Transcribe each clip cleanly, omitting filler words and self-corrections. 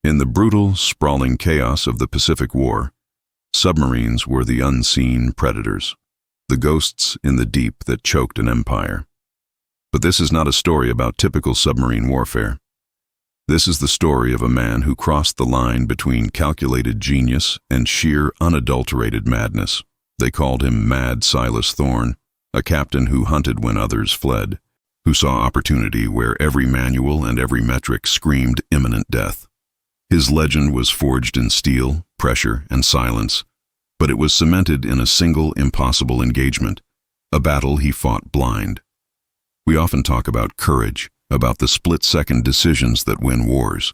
In the brutal, sprawling chaos of the Pacific War, submarines were the unseen predators, the ghosts in the deep that choked an empire. But this is not a story about typical submarine warfare. This is the story of a man who crossed the line between calculated genius and sheer, unadulterated madness. They called him Mad Silas Thorne, a captain who hunted when others fled, who saw opportunity where every manual and every metric screamed imminent death. His legend was forged in steel, pressure, and silence, but it was cemented in a single impossible engagement, a battle he fought blind. We often talk about courage, about the split-second decisions that win wars.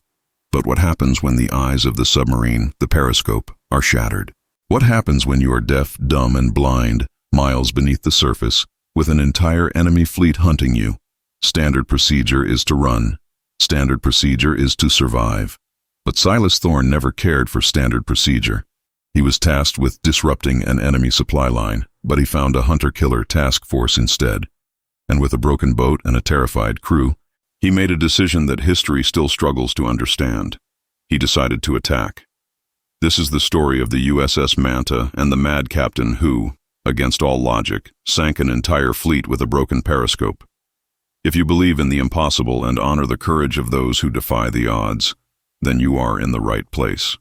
But what happens when the eyes of the submarine, the periscope, are shattered? What happens when you are deaf, dumb, and blind, miles beneath the surface, with an entire enemy fleet hunting you? Standard procedure is to run. Standard procedure is to survive. But Silas Thorne never cared for standard procedure. He was tasked with disrupting an enemy supply line, but he found a hunter-killer task force instead. And with a broken boat and a terrified crew, he made a decision that history still struggles to understand. He decided to attack. This is the story of the USS Manta and the mad captain who, against all logic, sank an entire fleet with a broken periscope. If you believe in the impossible and honor the courage of those who defy the odds, then you are in the right place.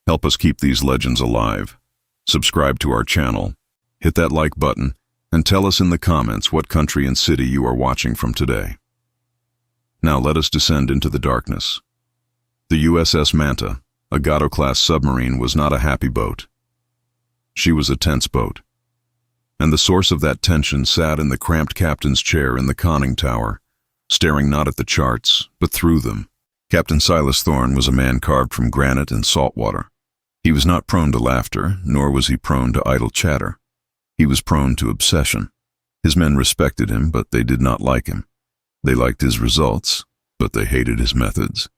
Help us keep these legends alive. Subscribe to our channel, hit that like button, and tell us in the comments what country and city you are watching from today. Now let us descend into the darkness. The USS Manta, a Gato-class submarine, was not a happy boat. She was a tense boat. And the source of that tension sat in the cramped captain's chair in the conning tower, staring not at the charts, but through them. Captain Silas Thorne was a man carved from granite and salt water. He was not prone to laughter, nor was he prone to idle chatter. He was prone to obsession. His men respected him, but they did not like him. They liked his results, but they hated his methods.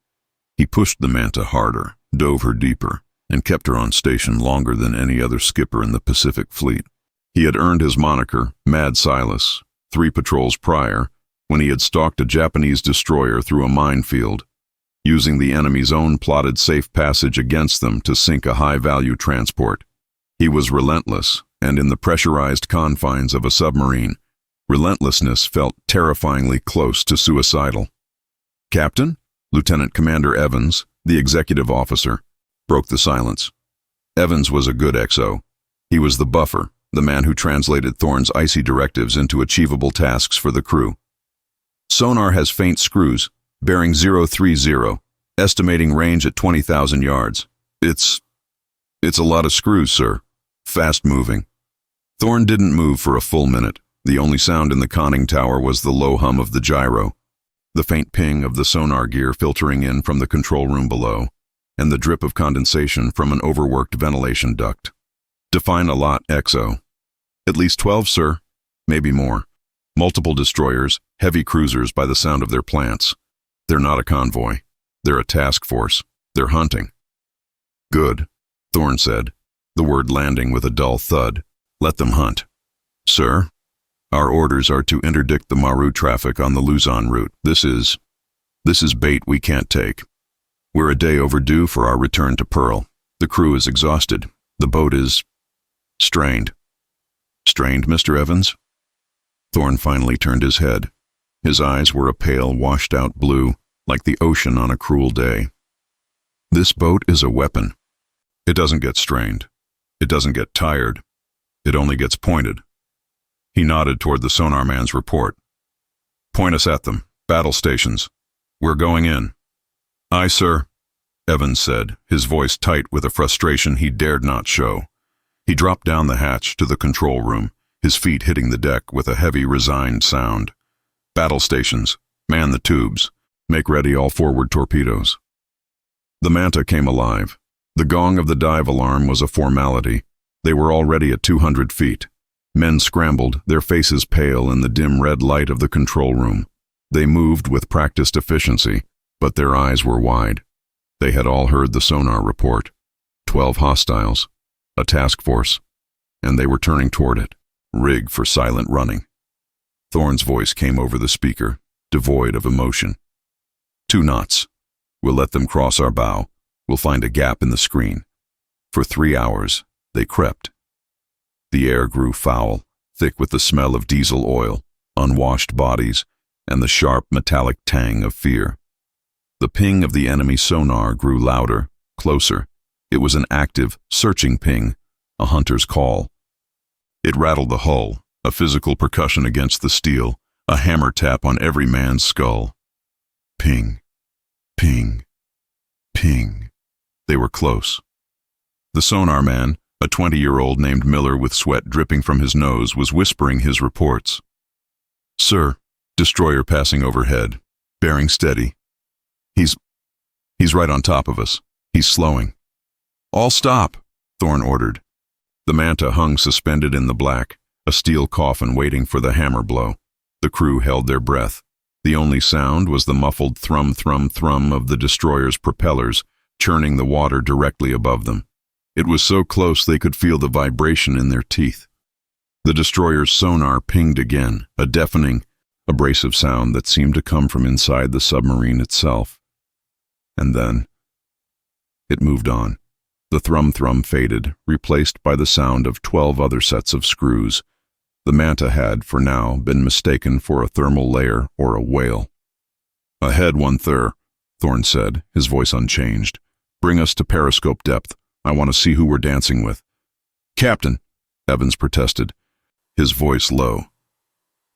He pushed the Manta harder, dove her deeper, and kept her on station longer than any other skipper in the Pacific Fleet. He had earned his moniker, Mad Silas, 3 patrols prior, when he had stalked a Japanese destroyer through a minefield, using the enemy's own plotted safe passage against them to sink a high-value transport. He was relentless, and in the pressurized confines of a submarine, relentlessness felt terrifyingly close to suicidal. Captain? Lieutenant Commander Evans, the executive officer, broke the silence. Evans was a good XO. He was the buffer, the man who translated Thorne's icy directives into achievable tasks for the crew. Sonar has faint screws, bearing 030, estimating range at 20,000 yards. It's a lot of screws, sir. Fast moving. Thorne didn't move for a full minute. The only sound in the conning tower was the low hum of the gyro, the faint ping of the sonar gear filtering in from the control room below, and the drip of condensation from an overworked ventilation duct. Define a lot, XO. At least 12, sir. Maybe more. Multiple destroyers, heavy cruisers by the sound of their plants. They're not a convoy. They're a task force. They're hunting. Good, Thorne said, the word landing with a dull thud. Let them hunt. Sir, our orders are to interdict the Maru traffic on the Luzon route. This is bait we can't take. We're a day overdue for our return to Pearl. The crew is exhausted. The boat is strained. Strained, Mr. Evans? Thorne finally turned his head. His eyes were a pale, washed-out blue, like the ocean on a cruel day. This boat is a weapon. It doesn't get strained. It doesn't get tired. It only gets pointed. He nodded toward the sonar man's report. Point us at them. Battle stations. We're going in. Aye, sir, Evans said, his voice tight with a frustration he dared not show. He dropped down the hatch to the control room, his feet hitting the deck with a heavy, resigned sound. Battle stations. Man the tubes. Make ready all forward torpedoes. The Manta came alive. The gong of the dive alarm was a formality. They were already at 200 feet. Men scrambled, their faces pale in the dim red light of the control room. They moved with practiced efficiency, but their eyes were wide. They had all heard the sonar report. 12 hostiles, a task force, and they were turning toward it, rig for silent running. Thorne's voice came over the speaker, devoid of emotion. 2 knots. We'll let them cross our bow. We'll find a gap in the screen. For 3 hours, they crept. The air grew foul, thick with the smell of diesel oil, unwashed bodies, and the sharp metallic tang of fear. The ping of the enemy sonar grew louder, closer. It was an active, searching ping, a hunter's call. It rattled the hull, a physical percussion against the steel, a hammer tap on every man's skull. Ping, ping, ping. They were close. The sonar man, a 20-year-old named Miller with sweat dripping from his nose, was whispering his reports. "Sir, destroyer passing overhead, bearing steady. He's right on top of us. He's slowing." "All stop," Thorne ordered. The Manta hung suspended in the black, a steel coffin waiting for the hammer blow. The crew held their breath. The only sound was the muffled thrum, thrum, thrum of the destroyer's propellers, churning the water directly above them. It was so close they could feel the vibration in their teeth. The destroyer's sonar pinged again, a deafening, abrasive sound that seemed to come from inside the submarine itself. And then it moved on. The thrum-thrum faded, replaced by the sound of 12 other sets of screws. The Manta had, for now, been mistaken for a thermal layer or a whale. "Ahead, 1/3, Thorne said, his voice unchanged. "Bring us to periscope depth. I want to see who we're dancing with." "Captain," Evans protested, his voice low,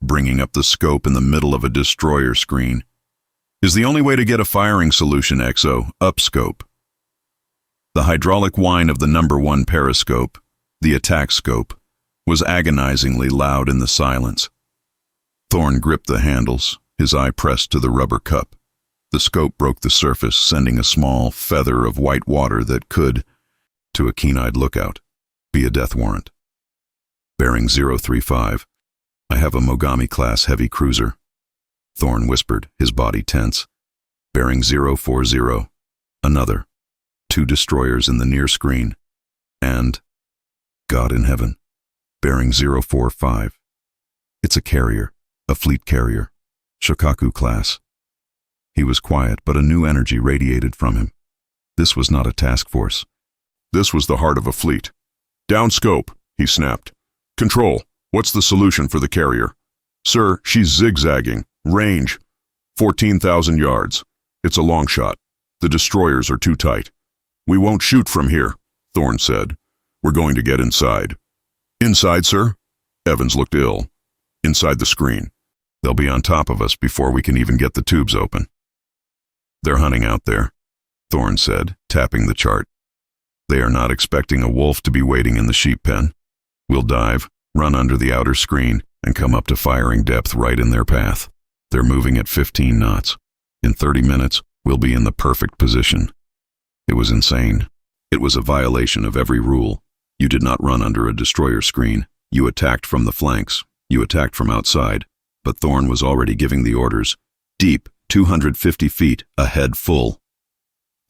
bringing up the scope in the middle of a destroyer screen. "Is the only way to get a firing solution, XO, up scope." The hydraulic whine of the number 1 periscope, the attack scope, was agonizingly loud in the silence. Thorne gripped the handles, his eye pressed to the rubber cup. The scope broke the surface, sending a small feather of white water that could, to a keen-eyed lookout, be a death warrant. "Bearing 035. I have a Mogami-class heavy cruiser," Thorne whispered, his body tense. "Bearing 040. Another. 2 destroyers in the near screen. And, God in heaven, bearing 045. It's a carrier, a fleet carrier, Shokaku class." He was quiet, but a new energy radiated from him. This was not a task force. This was the heart of a fleet. "Down scope," he snapped. "Control, what's the solution for the carrier?" "Sir, she's zigzagging. Range, 14,000 yards. It's a long shot. The destroyers are too tight." "We won't shoot from here," Thorne said. "We're going to get inside." "Inside, sir?" Evans looked ill. "Inside the screen. They'll be on top of us before we can even get the tubes open." "They're hunting out there," Thorne said, tapping the chart. "They are not expecting a wolf to be waiting in the sheep pen. We'll dive, run under the outer screen, and come up to firing depth right in their path. They're moving at 15 knots. In 30 minutes, we'll be in the perfect position." It was insane. It was a violation of every rule. You did not run under a destroyer screen. You attacked from the flanks. You attacked from outside. But Thorne was already giving the orders. Deep, 250 feet, ahead full.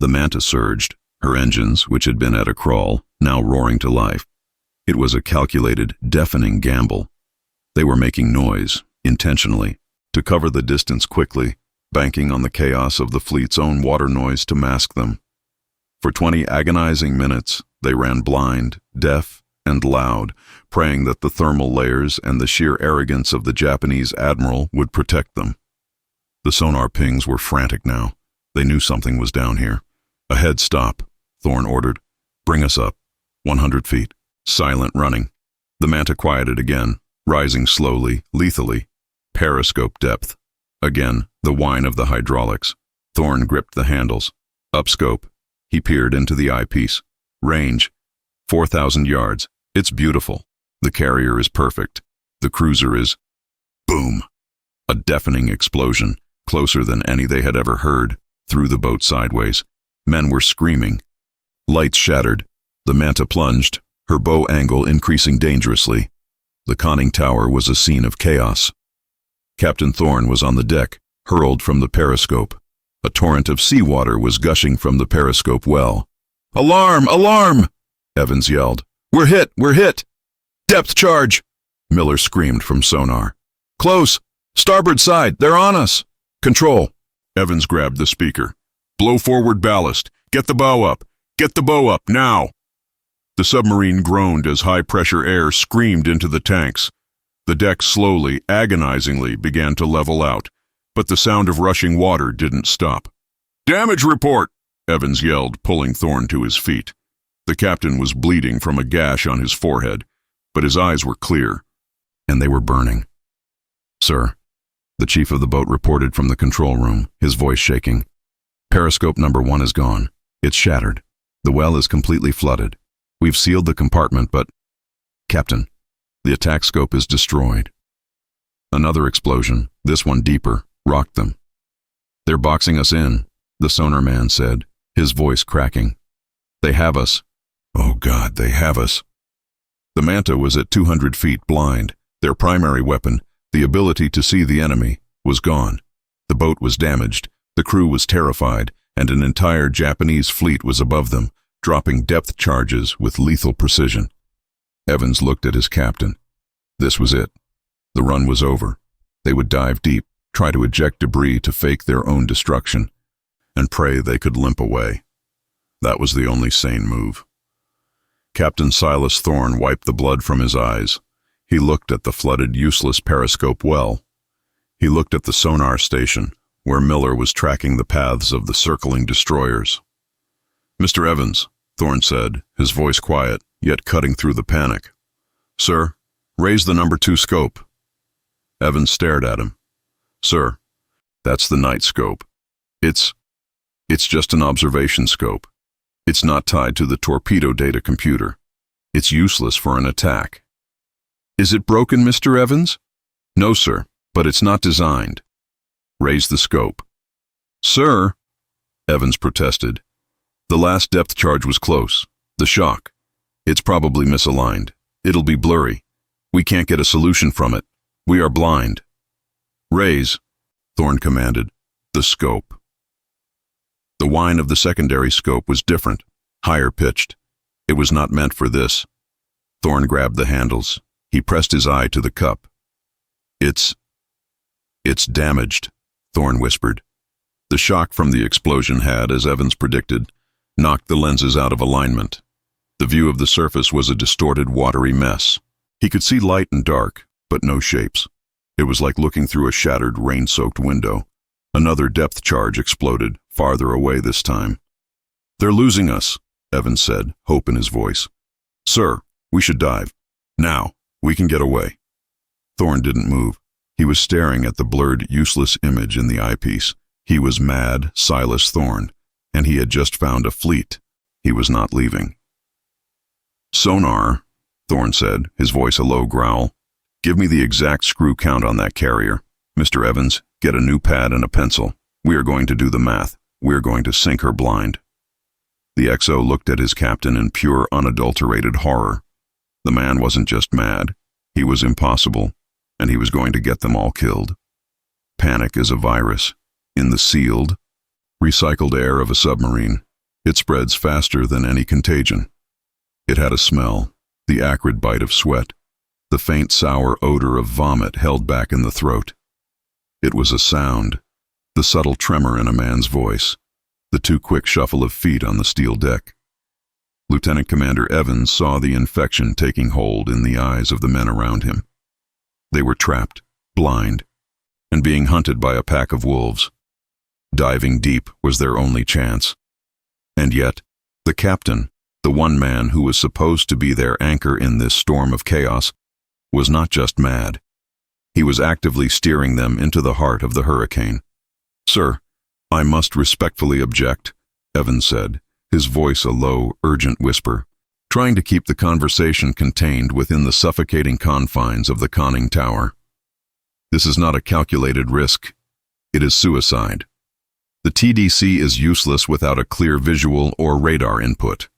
The Manta surged, her engines, which had been at a crawl, now roaring to life. It was a calculated, deafening gamble. They were making noise, intentionally, to cover the distance quickly, banking on the chaos of the fleet's own water noise to mask them. For 20 agonizing minutes, they ran blind, deaf, and loud, praying that the thermal layers and the sheer arrogance of the Japanese admiral would protect them. The sonar pings were frantic now. They knew something was down here. "Ahead, stop," Thorne ordered. "Bring us up. 100 feet. Silent running." The Manta quieted again, rising slowly, lethally. Periscope depth. Again, the whine of the hydraulics. Thorne gripped the handles. Up scope. He peered into the eyepiece. Range, 4,000 yards. It's beautiful. The carrier is perfect. The cruiser is... Boom! A deafening explosion, closer than any they had ever heard, threw the boat sideways. Men were screaming. Lights shattered. The Manta plunged, her bow angle increasing dangerously. The conning tower was a scene of chaos. Captain Thorne was on the deck, hurled from the periscope. A torrent of seawater was gushing from the periscope well. "Alarm! Alarm!" Evans yelled. "We're hit! We're hit!" "Depth charge!" Miller screamed from sonar. "Close! Starboard side! They're on us!" "Control!" Evans grabbed the speaker. Blow forward ballast. Get the bow up. Get the bow up, now! The submarine groaned as high-pressure air screamed into the tanks. The deck slowly, agonizingly began to level out, but the sound of rushing water didn't stop. "Damage report!" Evans yelled, pulling Thorne to his feet. The captain was bleeding from a gash on his forehead, but his eyes were clear, and they were burning. "Sir," the chief of the boat reported from the control room, his voice shaking. "Periscope number 1 is gone. It's shattered. The well is completely flooded. We've sealed the compartment, but... Captain, the attack scope is destroyed." Another explosion, this one deeper, rocked them. "They're boxing us in," the sonar man said, his voice cracking. "They have us. Oh God, they have us." The Manta was at 200 feet blind. Their primary weapon, the ability to see the enemy, was gone. The boat was damaged, the crew was terrified, and an entire Japanese fleet was above them, dropping depth charges with lethal precision. Evans looked at his captain. This was it. The run was over. They would dive deep, try to eject debris to fake their own destruction, and pray they could limp away. That was the only sane move. Captain Silas Thorne wiped the blood from his eyes. He looked at the flooded, useless periscope well. He looked at the sonar station, where Miller was tracking the paths of the circling destroyers. "Mr. Evans," Thorne said, his voice quiet, yet cutting through the panic. "Sir, raise the number 2 scope." Evans stared at him. "Sir, that's the night scope. It's just an observation scope. It's not tied to the torpedo data computer. It's useless for an attack." "Is it broken, Mr. Evans?" "No, sir, but it's not designed." "Raise the scope." "Sir," Evans protested. "The last depth charge was close. The shock. It's probably misaligned. It'll be blurry. We can't get a solution from it. We are blind." "Raise," Thorne commanded, "the scope." The whine of the secondary scope was different, higher pitched. It was not meant for this. Thorne grabbed the handles. He pressed his eye to the cup. It's damaged," Thorne whispered. The shock from the explosion had, as Evans predicted, knocked the lenses out of alignment. The view of the surface was a distorted, watery mess. He could see light and dark, but no shapes. It was like looking through a shattered, rain-soaked window. Another depth charge exploded, farther away this time. "They're losing us," Evans said, hope in his voice. "Sir, we should dive. Now, we can get away." Thorne didn't move. He was staring at the blurred, useless image in the eyepiece. He was mad Silas Thorne, and he had just found a fleet. He was not leaving. "Sonar," Thorne said, his voice a low growl. "Give me the exact screw count on that carrier. Mr. Evans, get a new pad and a pencil. We are going to do the math. We are going to sink her blind." The XO looked at his captain in pure, unadulterated horror. The man wasn't just mad. He was impossible, and he was going to get them all killed. Panic is a virus. In the sealed, recycled air of a submarine, it spreads faster than any contagion. It had a smell, the acrid bite of sweat, the faint sour odor of vomit held back in the throat. It was a sound, the subtle tremor in a man's voice, the too quick shuffle of feet on the steel deck. Lieutenant Commander Evans saw the infection taking hold in the eyes of the men around him. They were trapped, blind, and being hunted by a pack of wolves. Diving deep was their only chance. And yet, the captain, the one man who was supposed to be their anchor in this storm of chaos, was not just mad. He was actively steering them into the heart of the hurricane. "Sir, I must respectfully object," Evans said, his voice a low, urgent whisper, trying to keep the conversation contained within the suffocating confines of the conning tower. "This is not a calculated risk. It is suicide. The TDC is useless without a clear visual or radar input.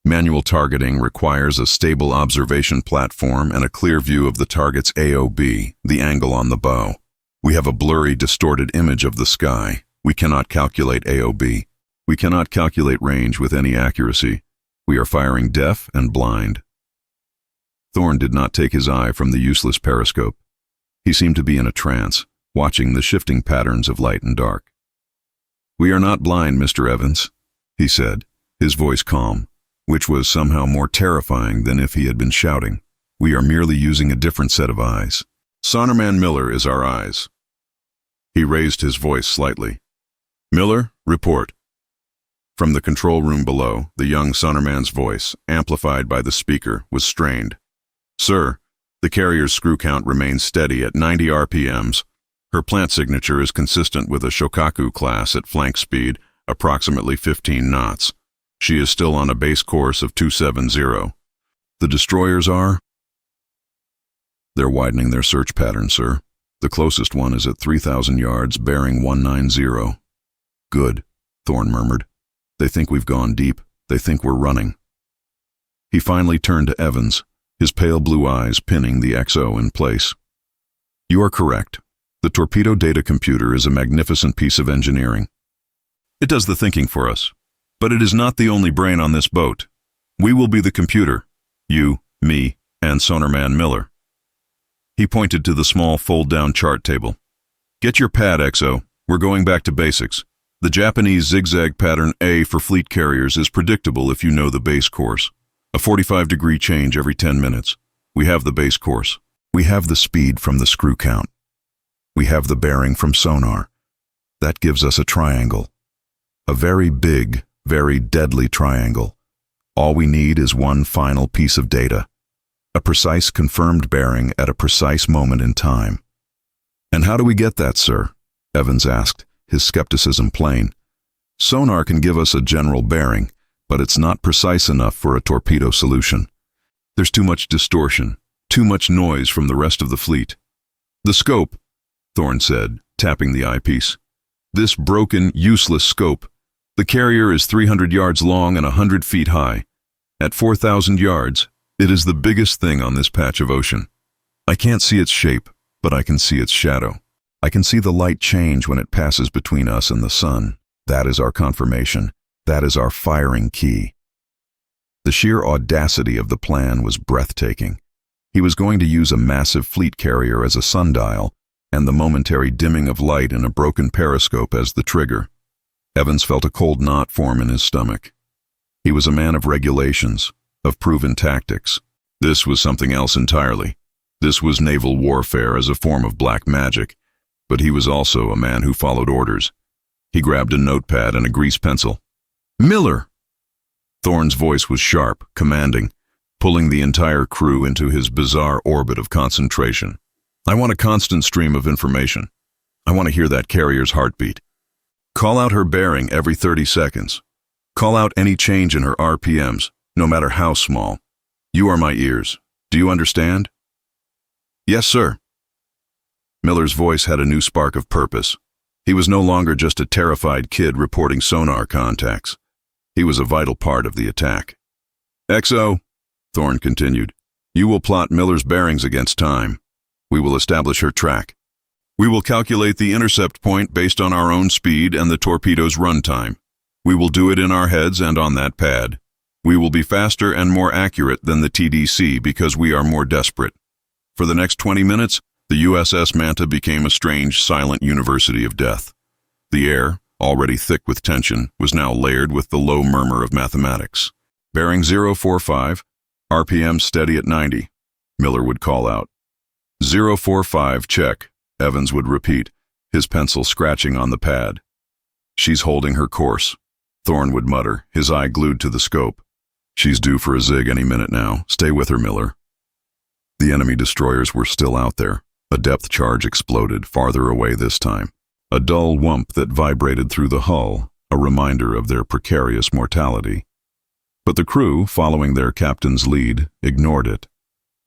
Manual targeting requires a stable observation platform and a clear view of the target's AOB, the angle on the bow. We have a blurry, distorted image of the sky. We cannot calculate AOB. We cannot calculate range with any accuracy. We are firing deaf and blind." Thorne did not take his eye from the useless periscope. He seemed to be in a trance, watching the shifting patterns of light and dark. "We are not blind, Mr. Evans," he said, his voice calm, which was somehow more terrifying than if he had been shouting. "We are merely using a different set of eyes. Sonarman Miller is our eyes." He raised his voice slightly. "Miller, report." From the control room below, the young sonarman's voice, amplified by the speaker, was strained. "Sir, the carrier's screw count remains steady at 90 RPMs. Her plant signature is consistent with a Shokaku class at flank speed, approximately 15 knots. She is still on a base course of 270. The destroyers are? They're widening their search pattern, sir. The closest one is at 3,000 yards, bearing 190. Good, Thorne murmured. They think we've gone deep. They think we're running. He finally turned to Evans, his pale blue eyes pinning the XO in place. You are correct. The torpedo data computer is a magnificent piece of engineering. It does the thinking for us. But it is not the only brain on this boat. We will be the computer. You, me, and Sonarman Miller. He pointed to the small fold-down chart table. Get your pad, XO. We're going back to basics. The Japanese zigzag pattern A for fleet carriers is predictable if you know the base course. A 45-degree change every 10 minutes. We have the base course. We have the speed from the screw count. We have the bearing from sonar. That gives us a triangle. A very big, very deadly triangle. All we need is one final piece of data. A precise confirmed bearing at a precise moment in time. And how do we get that, sir? Evans asked, his skepticism plain. Sonar can give us a general bearing, but it's not precise enough for a torpedo solution. There's too much distortion, too much noise from the rest of the fleet. The scope, Thorne said, tapping the eyepiece. This broken, useless scope. The carrier is 300 yards long and 100 feet high. At 4,000 yards, it is the biggest thing on this patch of ocean. I can't see its shape, but I can see its shadow. I can see the light change when it passes between us and the sun. That is our confirmation. That is our firing key. The sheer audacity of the plan was breathtaking. He was going to use a massive fleet carrier as a sundial, and the momentary dimming of light in a broken periscope as the trigger. Evans felt a cold knot form in his stomach. He was a man of regulations, of proven tactics. This was something else entirely. This was naval warfare as a form of black magic, but he was also a man who followed orders. He grabbed a notepad and a grease pencil. Miller! Thorne's voice was sharp, commanding, pulling the entire crew into his bizarre orbit of concentration. I want a constant stream of information. I want to hear that carrier's heartbeat. Call out her bearing every 30 seconds. Call out any change in her RPMs, no matter how small. You are my ears. Do you understand? Yes, sir. Miller's voice had a new spark of purpose. He was no longer just a terrified kid reporting sonar contacts. He was a vital part of the attack. XO, Thorne continued, you will plot Miller's bearings against time. We will establish her track. We will calculate the intercept point based on our own speed and the torpedo's run time. We will do it in our heads and on that pad. We will be faster and more accurate than the TDC because we are more desperate. For the next 20 minutes, the USS Manta became a strange, silent university of death. The air, already thick with tension, was now layered with the low murmur of mathematics. Bearing 045, RPM steady at 90, Miller would call out. 045 check, Evans would repeat, his pencil scratching on the pad. She's holding her course, Thorne would mutter, his eye glued to the scope. She's due for a zig any minute now. Stay with her, Miller. The enemy destroyers were still out there. A depth charge exploded, farther away this time. A dull whump that vibrated through the hull, a reminder of their precarious mortality. But the crew, following their captain's lead, ignored it.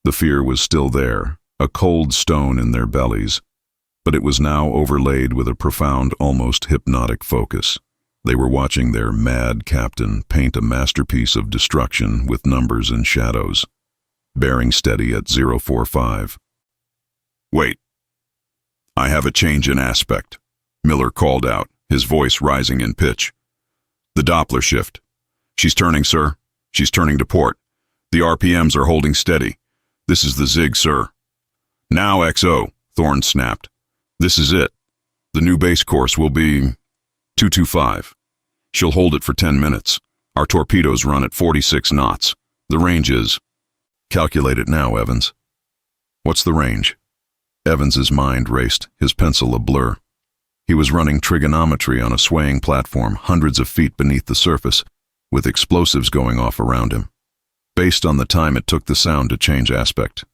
The fear was still there, a cold stone in their bellies, but it was now overlaid with a profound, almost hypnotic focus. They were watching their mad captain paint a masterpiece of destruction with numbers and shadows. Bearing steady at 045. Wait. I have a change in aspect, Miller called out, his voice rising in pitch. The Doppler shift. She's turning, sir. She's turning to port. The RPMs are holding steady. This is the zig, sir. Now, XO, Thorne snapped. This is it. The new base course will be 225. She'll hold it for 10 minutes. Our torpedoes run at 46 knots. The range is... Calculate it now, Evans. What's the range? Evans's mind raced, his pencil a blur. He was running trigonometry on a swaying platform hundreds of feet beneath the surface, with explosives going off around him. Based on the time it took the sound to change aspect.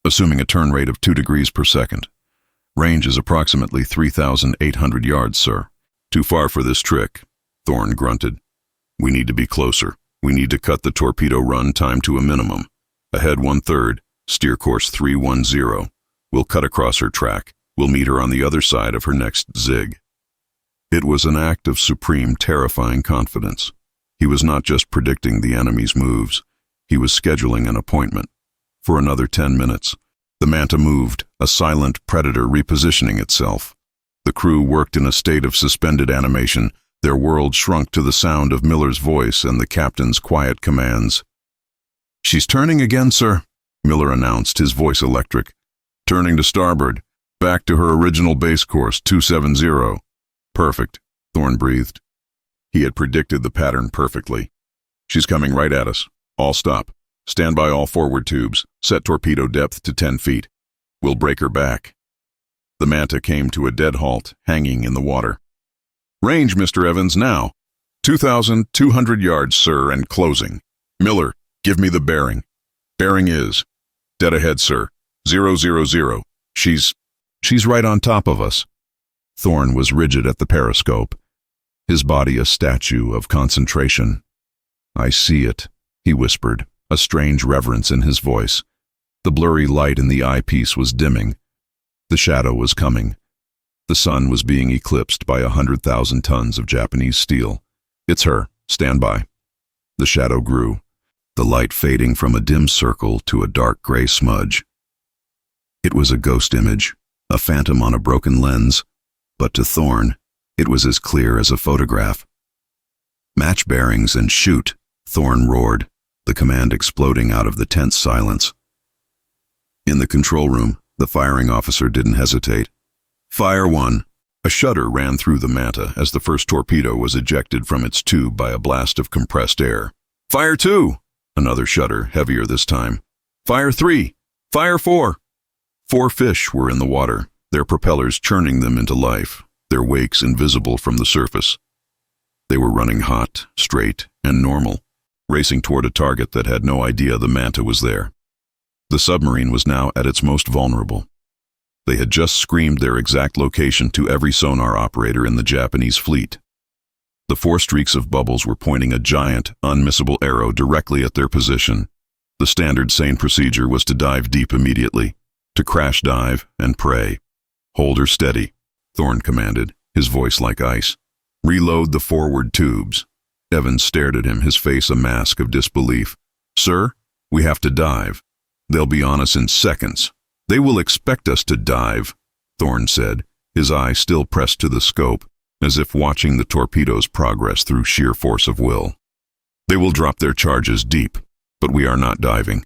Assuming a turn rate of 2 degrees per second. Range is approximately 3,800 yards, sir. Too far for this trick, Thorne grunted. We need to be closer. We need to cut the torpedo run time to a minimum. Ahead 1/3, steer course 310. We'll cut across her track. We'll meet her on the other side of her next zig. It was an act of supreme, terrifying confidence. He was not just predicting the enemy's moves. He was scheduling an appointment. For another 10 minutes, the Manta moved, a silent predator repositioning itself. The crew worked in a state of suspended animation. Their world shrunk to the sound of Miller's voice and the captain's quiet commands. She's turning again, sir, Miller announced, his voice electric. Turning to starboard, back to her original base course, 270. Perfect, Thorne breathed. He had predicted the pattern perfectly. She's coming right at us. All stop. Stand by all forward tubes. Set torpedo depth to 10 feet. We'll break her back. The Manta came to a dead halt, hanging in the water. Range, Mr. Evans, now. 2,200 yards, sir, and closing. Miller, give me the bearing. Bearing is. Dead ahead, sir. 000. She's right on top of us. Thorne was rigid at the periscope, his body a statue of concentration. I see it, he whispered, a strange reverence in his voice. The blurry light in the eyepiece was dimming. The shadow was coming. The sun was being eclipsed by 100,000 tons of Japanese steel. It's her. Stand by. The shadow grew, the light fading from a dim circle to a dark gray smudge. It was a ghost image, a phantom on a broken lens, but to Thorne, it was as clear as a photograph. Match bearings and shoot, Thorne roared, the command exploding out of the tense silence. In the control room, the firing officer didn't hesitate. Fire 1. A shudder ran through the Manta as the first torpedo was ejected from its tube by a blast of compressed air. Fire 2. Another shudder, heavier this time. Fire 3. Fire 4. 4 fish were in the water, their propellers churning them into life, their wakes invisible from the surface. They were running hot, straight, and normal, racing toward a target that had no idea the Manta was there. The submarine was now at its most vulnerable. They had just screamed their exact location to every sonar operator in the Japanese fleet. The 4 streaks of bubbles were pointing a giant, unmissable arrow directly at their position. The standard sane procedure was to dive deep immediately, to crash dive and pray. Hold her steady, Thorne commanded, his voice like ice. Reload the forward tubes. Evans stared at him, his face a mask of disbelief. Sir, we have to dive. They'll be on us in seconds. They will expect us to dive, Thorne said, his eye still pressed to the scope, as if watching the torpedo's progress through sheer force of will. They will drop their charges deep, but we are not diving.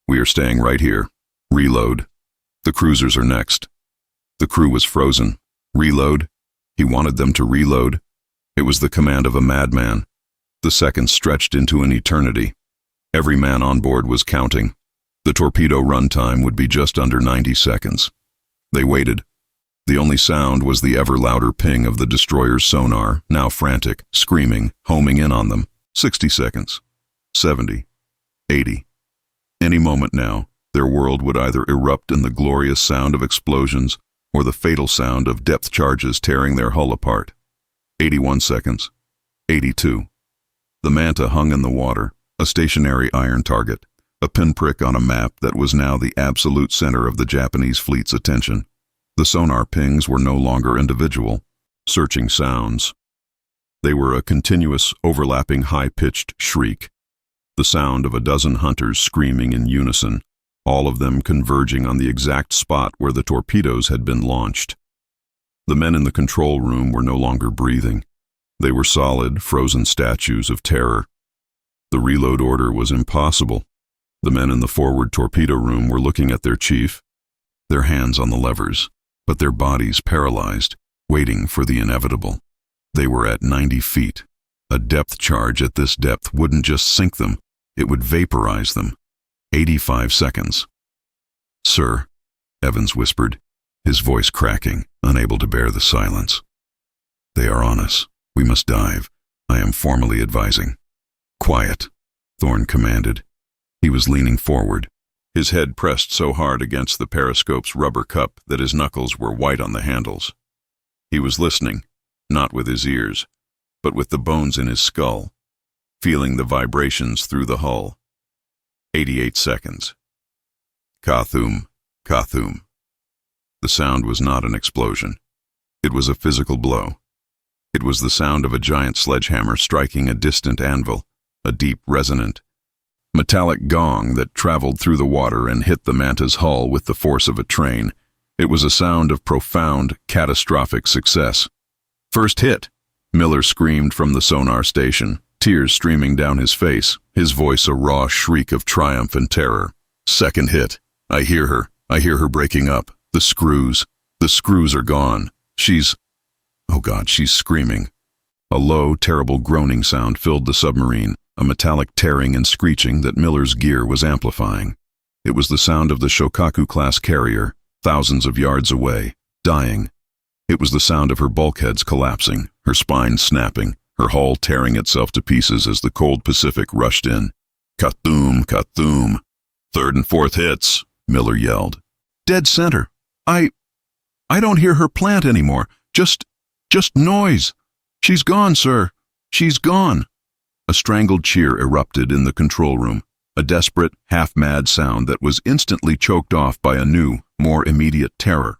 We are staying right here. Reload. The cruisers are next. The crew was frozen. Reload. He wanted them to reload. It was the command of a madman. The seconds stretched into an eternity. Every man on board was counting. The torpedo run time would be just under 90 seconds. They waited. The only sound was the ever louder ping of the destroyer's sonar, now frantic, screaming, homing in on them. 60 seconds. 70. 80. Any moment now, their world would either erupt in the glorious sound of explosions or the fatal sound of depth charges tearing their hull apart. 81 seconds. 82. The Manta hung in the water, a stationary iron target, a pinprick on a map that was now the absolute center of the Japanese fleet's attention. The sonar pings were no longer individual, searching sounds. They were a continuous, overlapping, high-pitched shriek, the sound of a dozen hunters screaming in unison, all of them converging on the exact spot where the torpedoes had been launched. The men in the control room were no longer breathing. They were solid, frozen statues of terror. The reload order was impossible. The men in the forward torpedo room were looking at their chief, their hands on the levers, but their bodies paralyzed, waiting for the inevitable. They were at 90 feet. A depth charge at this depth wouldn't just sink them, it would vaporize them. 85 seconds. "Sir," Evans whispered, his voice cracking, unable to bear the silence. "They are on us. We must dive. I am formally advising." "Quiet," Thorne commanded. He was leaning forward, his head pressed so hard against the periscope's rubber cup that his knuckles were white on the handles. He was listening, not with his ears, but with the bones in his skull, feeling the vibrations through the hull. 88 seconds. Kathum, Kathum. The sound was not an explosion. It was a physical blow. It was the sound of a giant sledgehammer striking a distant anvil, a deep, resonant, metallic gong that traveled through the water and hit the Manta's hull with the force of a train. It was a sound of profound, catastrophic success. "First hit!" Miller screamed from the sonar station, tears streaming down his face, his voice a raw shriek of triumph and terror. "Second hit! I hear her breaking up. The screws are gone. Oh God, she's screaming." A low, terrible groaning sound filled the submarine, a metallic tearing and screeching that Miller's gear was amplifying. It was the sound of the Shokaku-class carrier, thousands of yards away, dying. It was the sound of her bulkheads collapsing, her spine snapping, her hull tearing itself to pieces as the cold Pacific rushed in. "Kathum, Kathum." "Third and fourth hits," Miller yelled. "Dead center. I don't hear her plant anymore. Just noise. She's gone, sir. She's gone." A strangled cheer erupted in the control room, a desperate, half-mad sound that was instantly choked off by a new, more immediate terror.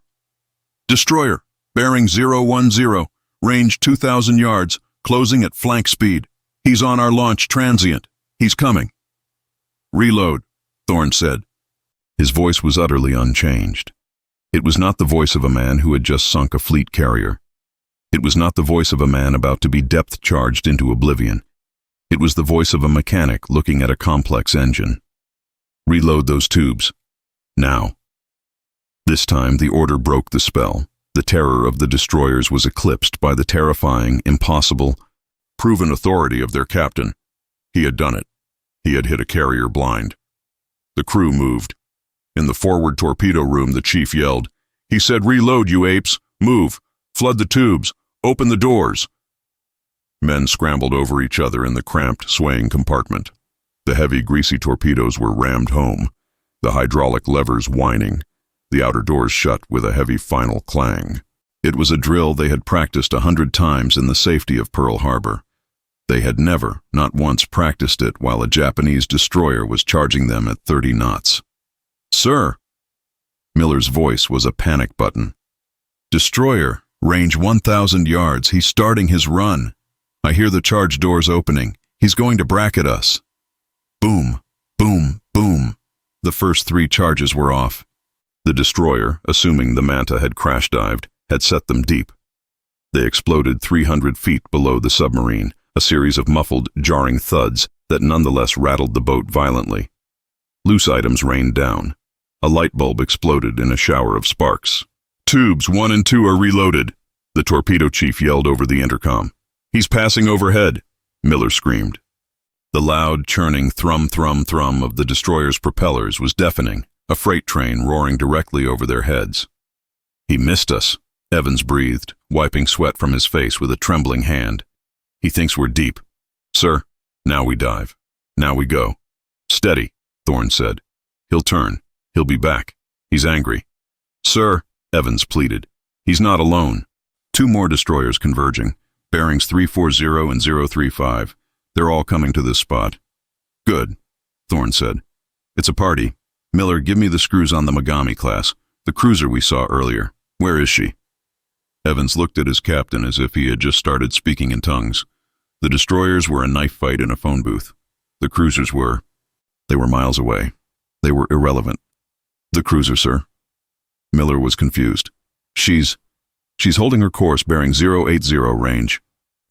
"Destroyer, bearing 010, range 2,000 yards, closing at flank speed. He's on our launch transient. He's coming." "Reload," Thorne said. His voice was utterly unchanged. It was not the voice of a man who had just sunk a fleet carrier. It was not the voice of a man about to be depth-charged into oblivion. It was the voice of a mechanic looking at a complex engine. "Reload those tubes. Now." This time the order broke the spell. The terror of the destroyers was eclipsed by the terrifying, impossible, proven authority of their captain. He had done it. He had hit a carrier blind. The crew moved. In the forward torpedo room, the chief yelled. He said, "Reload, you apes! Move! Flood the tubes! Open the doors!" Men scrambled over each other in the cramped, swaying compartment. The heavy, greasy torpedoes were rammed home, the hydraulic levers whining, the outer doors shut with a heavy final clang. It was a drill they had practiced 100 times in the safety of Pearl Harbor. They had never, not once, practiced it while a Japanese destroyer was charging them at 30 knots. "Sir!" Miller's voice was a panic button. "Destroyer, range 1,000 yards. He's starting his run. I hear the charge doors opening. He's going to bracket us." Boom, boom, boom. The first 3 charges were off. The destroyer, assuming the Manta had crash-dived, had set them deep. They exploded 300 feet below the submarine, a series of muffled, jarring thuds that nonetheless rattled the boat violently. Loose items rained down. A light bulb exploded in a shower of sparks. "Tubes 1 and 2 are reloaded," the torpedo chief yelled over the intercom. "He's passing overhead," Miller screamed. The loud, churning thrum, thrum, thrum of the destroyer's propellers was deafening, a freight train roaring directly over their heads. "He missed us," Evans breathed, wiping sweat from his face with a trembling hand. "He thinks we're deep. Sir, now we dive. Now we go." "Steady," Thorne said. "He'll turn. He'll be back. He's angry." "Sir," Evans pleaded, "he's not alone." 2 more destroyers converging, bearings 340 and 035. They're all coming to this spot. "Good," Thorne said. "It's a party. Miller, give me the screws on the Megami class, the cruiser we saw earlier. Where is she?" Evans looked at his captain as if he had just started speaking in tongues. The destroyers were a knife fight in a phone booth. The cruisers were. They were miles away. They were irrelevant. "The cruiser, sir." Miller was confused. She's holding her course bearing 080 range,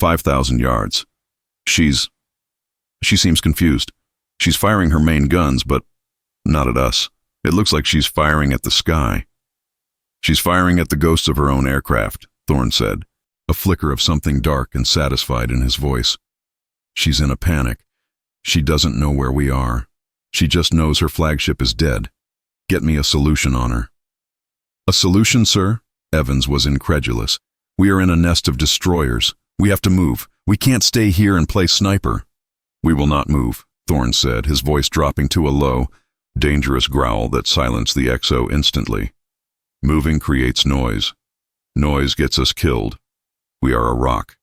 5,000 yards. She seems confused. She's firing her main guns, but not at us. It looks like she's firing at the sky." "She's firing at the ghosts of her own aircraft," Thorne said. a flicker of something dark and satisfied in his voice. She's in a panic. She doesn't know where we are. She just knows her flagship is dead. Get me a solution on her. A solution, sir? Evans was incredulous. We are in a nest of destroyers. We have to move. We can't stay here and play sniper. We will not move, Thorne said, his voice dropping to a low, dangerous growl that silenced the XO instantly. Moving creates noise. Noise gets us killed. We are a rock.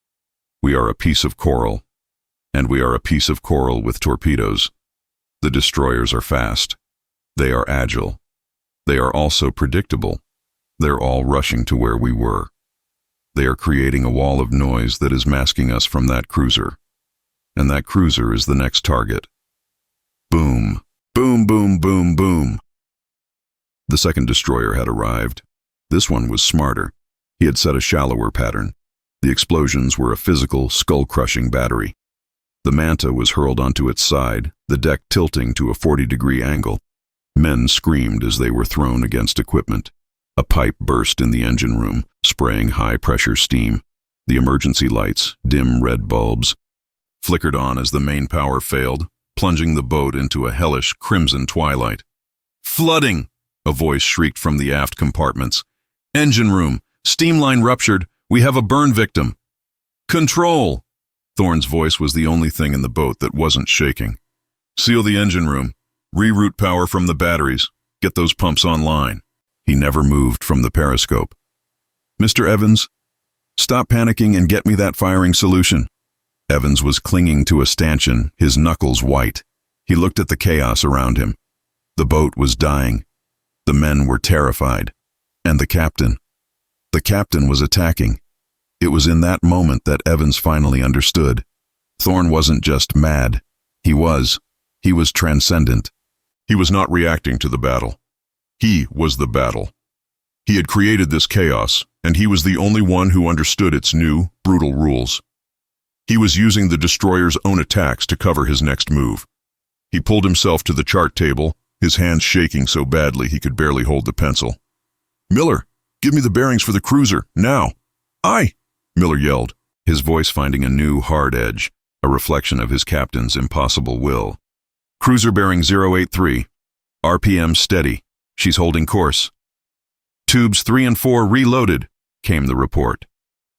We are a piece of coral. And we are a piece of coral with torpedoes. The destroyers are fast. They are agile. They are also predictable. They're all rushing to where we were. They are creating a wall of noise that is masking us from that cruiser. And that cruiser is the next target. Boom. Boom, boom, boom, boom. The second destroyer had arrived. This one was smarter. He had set a shallower pattern. The explosions were a physical, skull-crushing battery. The Manta was hurled onto its side, the deck tilting to a 40-degree angle. Men screamed as they were thrown against equipment. A pipe burst in the engine room, spraying high-pressure steam. The emergency lights, dim red bulbs, flickered on as the main power failed, plunging the boat into a hellish crimson twilight. "Flooding!" a voice shrieked from the aft compartments. "Engine room! Steam line ruptured! We have a burn victim!" "Control!" Thorne's voice was the only thing in the boat that wasn't shaking. "Seal the engine room. Reroute power from the batteries. Get those pumps online." He never moved from the periscope. "Mr. Evans, stop panicking and get me that firing solution." Evans was clinging to a stanchion, his knuckles white. He looked at the chaos around him. The boat was dying. The men were terrified. And the captain. The captain was attacking. It was in that moment that Evans finally understood. Thorne wasn't just mad. He was transcendent. He was not reacting to the battle. He was the battle. He had created this chaos, and he was the only one who understood its new, brutal rules. He was using the destroyer's own attacks to cover his next move. He pulled himself to the chart table, his hands shaking so badly he could barely hold the pencil. "Miller, give me the bearings for the cruiser, now." "Aye," Miller yelled, his voice finding a new, hard edge, a reflection of his captain's impossible will. "Cruiser bearing 083. RPM steady. She's holding course." "Tubes 3 and 4 reloaded," came the report.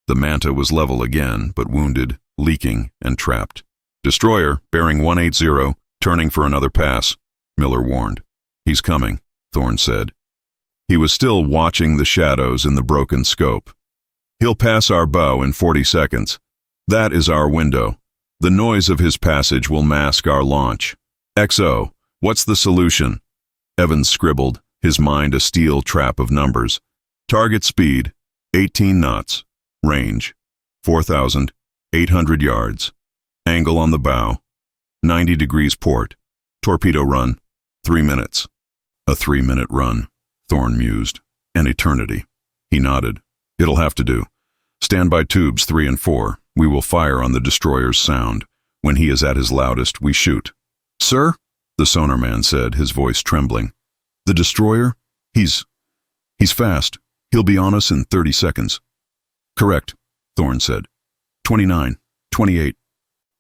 The Manta was level again, but wounded, leaking, and trapped. "Destroyer, bearing 180, turning for another pass," Miller warned. "He's coming," Thorne said. He was still watching the shadows in the broken scope. "He'll pass our bow in 40 seconds. That is our window. The noise of his passage will mask our launch. XO, what's the solution?" Evans scribbled, his mind a steel trap of numbers. "Target speed, 18 knots. Range, 4,800 yards. Angle on the bow, 90 degrees port. Torpedo run, 3 minutes." A 3-minute run, Thorne mused. An eternity. He nodded. "It'll have to do. Stand by tubes 3 and 4. We will fire on the destroyer's sound. When he is at his loudest, we shoot." "Sir?" the sonarman said, his voice trembling. "The destroyer? He's fast. He'll be on us in 30 seconds. "Correct," Thorne said. 29, 28.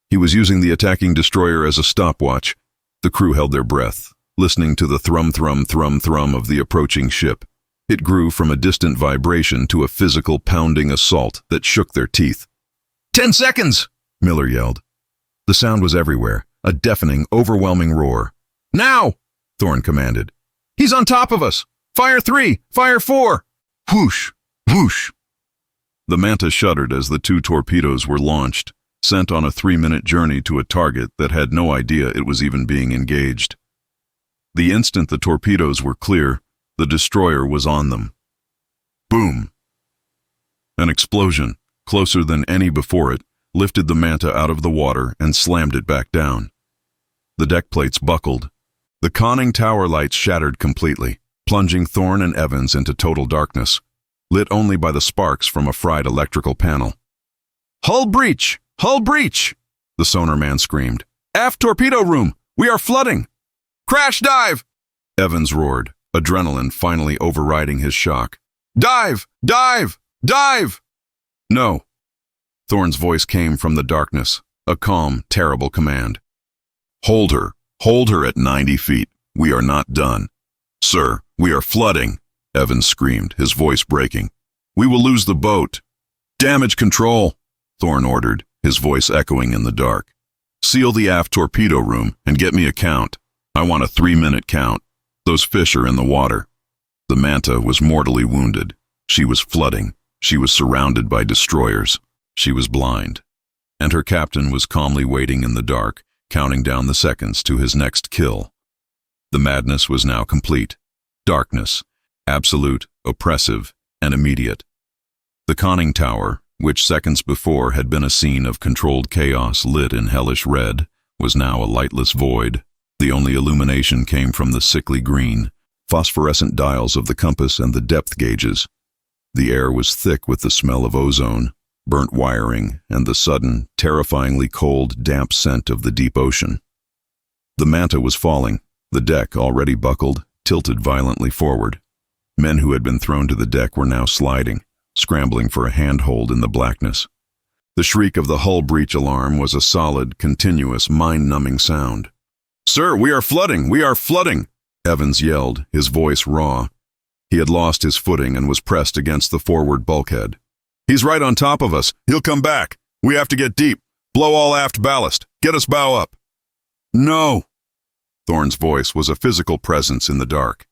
He was using the attacking destroyer as a stopwatch. The crew held their breath, listening to the thrum-thrum-thrum-thrum of the approaching ship. It grew from a distant vibration to a physical pounding assault that shook their teeth. 10 seconds! Miller yelled. The sound was everywhere, a deafening, overwhelming roar. "Now!" Thorne commanded. "He's on top of us! Fire 3! Fire 4! Whoosh! Whoosh!" The Manta shuddered as the 2 torpedoes were launched, sent on a 3-minute journey to a target that had no idea it was even being engaged. The instant the torpedoes were clear, the destroyer was on them. Boom! An explosion, closer than any before it, lifted the Manta out of the water and slammed it back down. The deck plates buckled. The conning tower lights shattered completely, plunging Thorne and Evans into total darkness, lit only by the sparks from a fried electrical panel. "Hull breach! Hull breach!" the sonarman screamed. "Aft torpedo room! We are flooding! Crash dive!" Evans roared, adrenaline finally overriding his shock. "Dive! Dive! Dive!" "No," Thorne's voice came from the darkness, a calm, terrible command. Hold her at 90 feet. We are not done. Sir, we are flooding, Evans screamed, his voice breaking. We will lose the boat. Damage control, Thorne ordered, his voice echoing in the dark. Seal the aft torpedo room and get me a count. I want a 3-minute count. Those fish are in the water. The Manta was mortally wounded. She was flooding. She was surrounded by destroyers. She was blind. And her captain was calmly waiting in the dark, counting down the seconds to his next kill. The madness was now complete. Darkness, absolute, oppressive, and immediate. The conning tower, which seconds before had been a scene of controlled chaos lit in hellish red, was now a lightless void. The only illumination came from the sickly green, phosphorescent dials of the compass and the depth gauges. The air was thick with the smell of ozone, burnt wiring, and the sudden, terrifyingly cold, damp scent of the deep ocean. The Manta was falling, the deck, already buckled, tilted violently forward. Men who had been thrown to the deck were now sliding, scrambling for a handhold in the blackness. The shriek of the hull breach alarm was a solid, continuous, mind-numbing sound. "Sir, we are flooding! We are flooding!" Evans yelled, his voice raw. He had lost his footing and was pressed against the forward bulkhead. "He's right on top of us. He'll come back. We have to get deep. Blow all aft ballast. Get us bow up." "No!" Thorne's voice was a physical presence in the dark.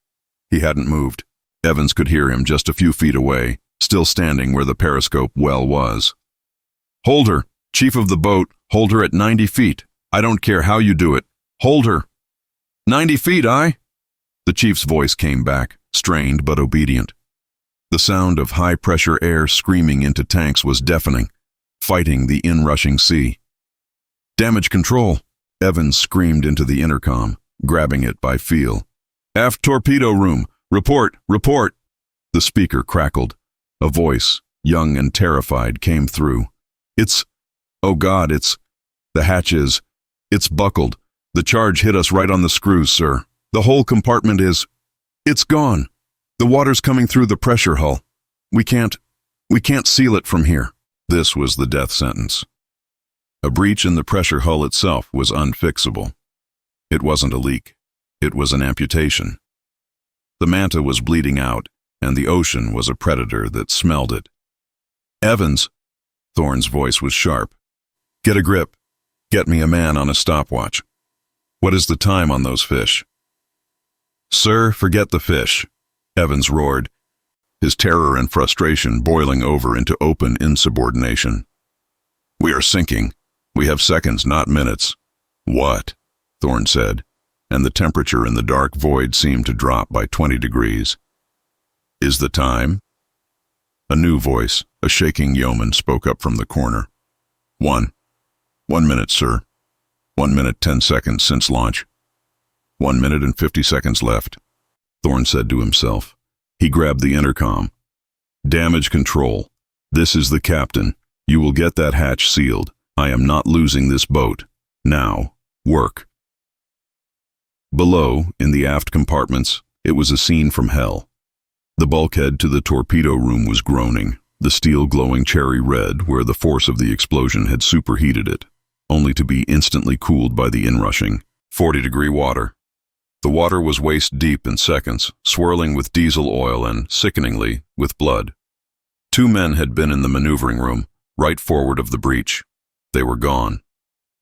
He hadn't moved. Evans could hear him just a few feet away, still standing where the periscope well was. "Hold her. Chief of the boat, hold her at 90 feet. I don't care how you do it. Hold her." 90 feet, aye?" The chief's voice came back, strained but obedient. The sound of high-pressure air screaming into tanks was deafening, fighting the inrushing sea. "Damage control," Evans screamed into the intercom, grabbing it by feel. "Aft torpedo room. Report, report." The speaker crackled. A voice, young and terrified, came through. Oh God, the hatch is, it's buckled. The charge hit us right on the screws, sir. The whole compartment it's gone. The water's coming through the pressure hull. We can't seal it from here." This was the death sentence. A breach in the pressure hull itself was unfixable. It wasn't a leak. It was an amputation. The Manta was bleeding out, and the ocean was a predator that smelled it. "Evans," Thorne's voice was sharp. "Get a grip. Get me a man on a stopwatch. What is the time on those fish?" "Sir, forget the fish," Evans roared, his terror and frustration boiling over into open insubordination. "We are sinking. We have seconds, not minutes." "What?" Thorne said, and the temperature in the dark void seemed to drop by 20 degrees. "Is the time?" A new voice, a shaking yeoman, spoke up from the corner. One minute, sir. 1 minute 10 seconds since launch. 1 minute and 50 seconds left," Thorne said to himself. He grabbed the intercom. "Damage control. This is the captain. You will get that hatch sealed. I am not losing this boat. Now, work." Below, in the aft compartments, it was a scene from hell. The bulkhead to the torpedo room was groaning, the steel glowing cherry red where the force of the explosion had superheated it, only to be instantly cooled by the inrushing 40-degree water. The water was waist deep in seconds, swirling with diesel oil and, sickeningly, with blood. 2 men had been in the maneuvering room, right forward of the breach. They were gone.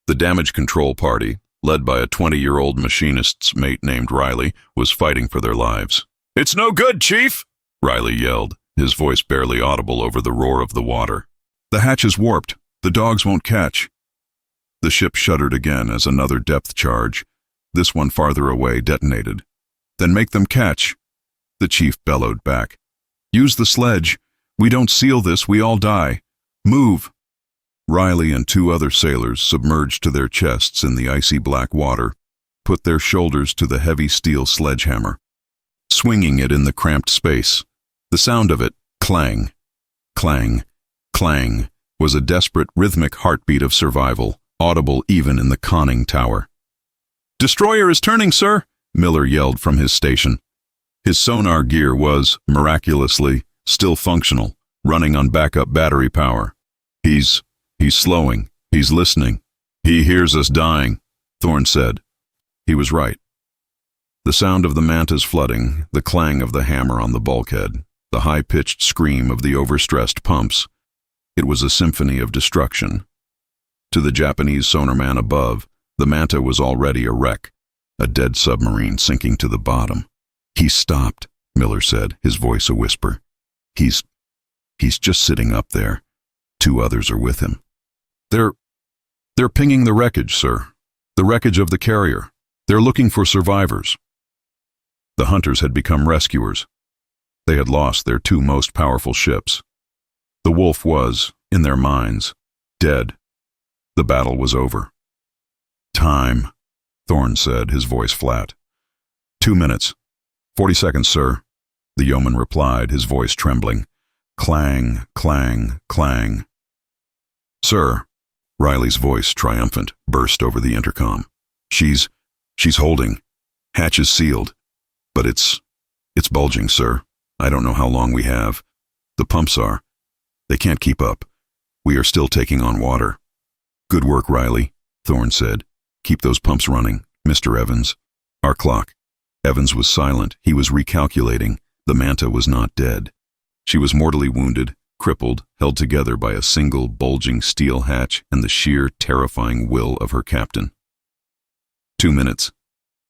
The damage control party, led by a 20-year-old machinist's mate named Riley, was fighting for their lives. "It's no good, Chief!" Riley yelled, his voice barely audible over the roar of the water. "The hatch is warped. The dogs won't catch." The ship shuddered again as another depth charge, this one farther away, detonated. "Then make them catch," the chief bellowed back. "Use the sledge. We don't seal this, we all die. Move." Riley and 2 other sailors, submerged to their chests in the icy black water, put their shoulders to the heavy steel sledgehammer, swinging it in the cramped space. The sound of it, clang, clang, clang, was a desperate rhythmic heartbeat of survival, audible even in the conning tower. "Destroyer is turning, sir," Miller yelled from his station. His sonar gear was, miraculously, still functional, running on backup battery power. He's slowing. He's listening. He hears us dying, Thorne said. He was right. The sound of the manta's flooding, the clang of the hammer on the bulkhead, the high-pitched scream of the overstressed pumps. It was a symphony of destruction. To the Japanese sonarman above, the manta was already a wreck, a dead submarine sinking to the bottom. He's stopped, Miller said, his voice a whisper. He's just sitting up there. 2 others are with him. They're pinging the wreckage, sir. The wreckage of the carrier. They're looking for survivors. The hunters had become rescuers. They had lost their 2 most powerful ships. The Wolf was, in their minds, dead. The battle was over. Time, Thorne said, his voice flat. 2 minutes. 40 seconds, sir, the yeoman replied, his voice trembling. Clang, clang, clang. Sir, Riley's voice, triumphant, burst over the intercom. She's holding. Hatch is sealed. But it's bulging, sir. I don't know how long we have. The pumps are. They can't keep up. We are still taking on water. Good work, Riley, Thorne said. Keep those pumps running, Mr. Evans. Our clock. Evans was silent. He was recalculating. The manta was not dead. She was mortally wounded, crippled, held together by a single bulging steel hatch and the sheer, terrifying will of her captain. 2 minutes.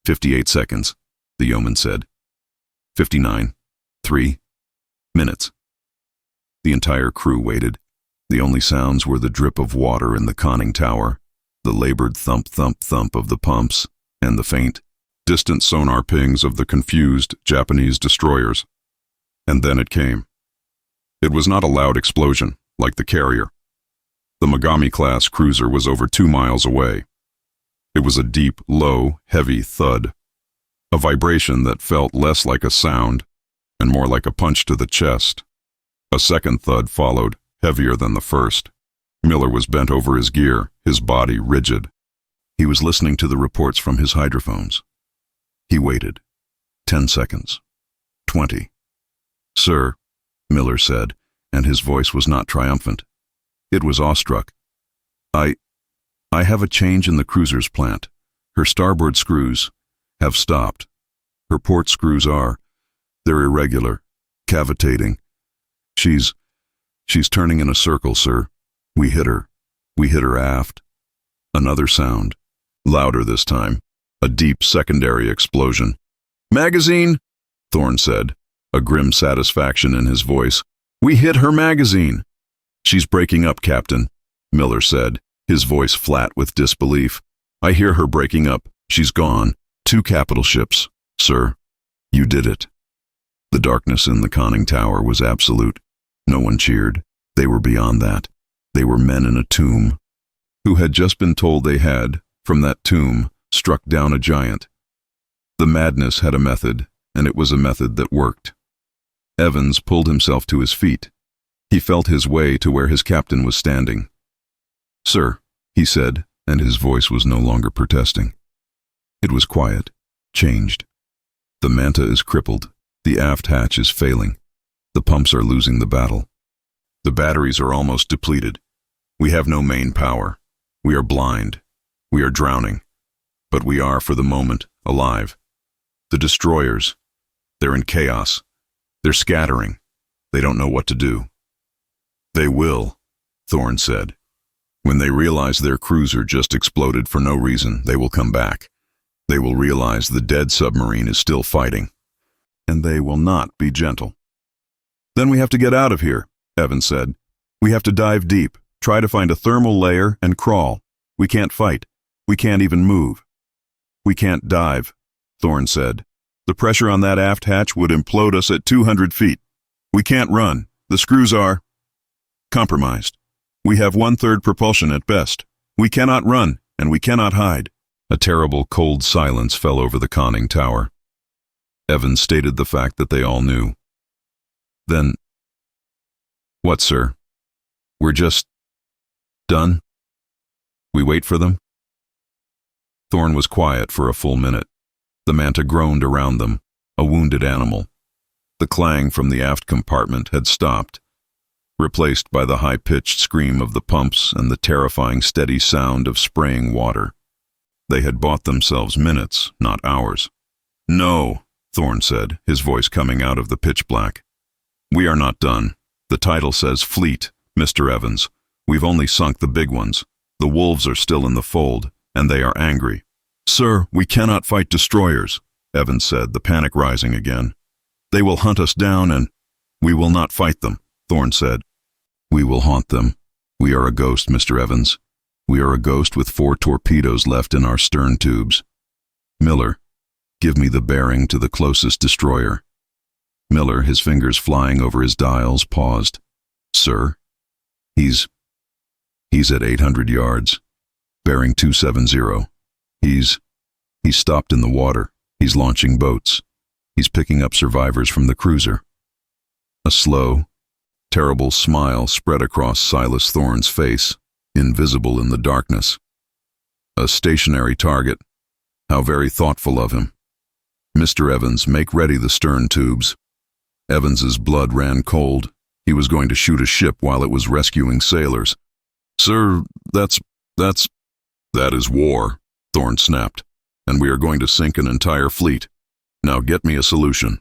58 seconds, the yeoman said. 59. 3 minutes. The entire crew waited. The only sounds were the drip of water in the conning tower, the labored thump-thump-thump of the pumps, and the faint, distant sonar pings of the confused Japanese destroyers. And then it came. It was not a loud explosion, like the carrier. The Mogami-class cruiser was over 2 miles away. It was a deep, low, heavy thud, a vibration that felt less like a sound and more like a punch to the chest. A second thud followed, heavier than the first. Miller was bent over his gear, his body rigid. He was listening to the reports from his hydrophones. He waited. 10 seconds. 20. Sir, Miller said, and his voice was not triumphant. It was awestruck. I have a change in the cruiser's plant. Her starboard screws have stopped. Her port screws they're irregular, cavitating. She's turning in a circle, sir. We hit her aft. Another sound, louder this time, a deep secondary explosion. Magazine, Thorne said, a grim satisfaction in his voice. We hit her magazine. She's breaking up, Captain, Miller said, his voice flat with disbelief. I hear her breaking up. She's gone. 2 capital ships, sir. You did it. The darkness in the conning tower was absolute. No one cheered. They were beyond that. They were men in a tomb, who had just been told they had, from that tomb, struck down a giant. The madness had a method, and it was a method that worked. Evans pulled himself to his feet. He felt his way to where his captain was standing. Sir, he said, and his voice was no longer protesting. It was quiet, changed. The manta is crippled. The aft hatch is failing. The pumps are losing the battle. The batteries are almost depleted. We have no main power. We are blind. We are drowning. But we are, for the moment, alive. The destroyers, they're in chaos. They're scattering. They don't know what to do. They will, Thorne said. When they realize their cruiser just exploded for no reason, they will come back. They will realize the dead submarine is still fighting. And they will not be gentle. Then we have to get out of here, Evans said. We have to dive deep, try to find a thermal layer, and crawl. We can't fight. We can't even move. We can't dive, Thorne said. The pressure on that aft hatch would implode us at 200 feet. We can't run. The screws are compromised. We have 1/3 propulsion at best. We cannot run, and we cannot hide. A terrible, cold silence fell over the conning tower. Evans stated the fact that they all knew. Then, what, sir? We're just done? We wait for them? Thorne was quiet for a full minute. The manta groaned around them, a wounded animal. The clang from the aft compartment had stopped. replaced by the high-pitched scream of the pumps and the terrifying steady sound of spraying water. They had bought themselves minutes, not hours. "No," Thorne said, his voice coming out of the pitch black. "We are not done. The title says Fleet, Mr. Evans. We've only sunk the big ones. The wolves are still in the fold, and they are angry." "Sir, we cannot fight destroyers," Evans said, the panic rising again. "They will hunt us down and—" "We will not fight them," Thorne said. "We will haunt them. We are a ghost, Mr. Evans. We are a ghost with 4 torpedoes left in our stern tubes. Miller, give me the bearing to the closest destroyer." Miller, his fingers flying over his dials, paused. "Sir? He's at 800 yards. Bearing 270. He's stopped in the water. He's launching boats. He's picking up survivors from the cruiser." A slow, terrible smile spread across Silas Thorne's face, invisible in the darkness. "A stationary target. How very thoughtful of him. Mr. Evans, make ready the stern tubes." Evans's blood ran cold. He was going to shoot a ship while it was rescuing sailors. "Sir, that is war," Thorne snapped, "and we are going to sink an entire fleet. Now get me a solution."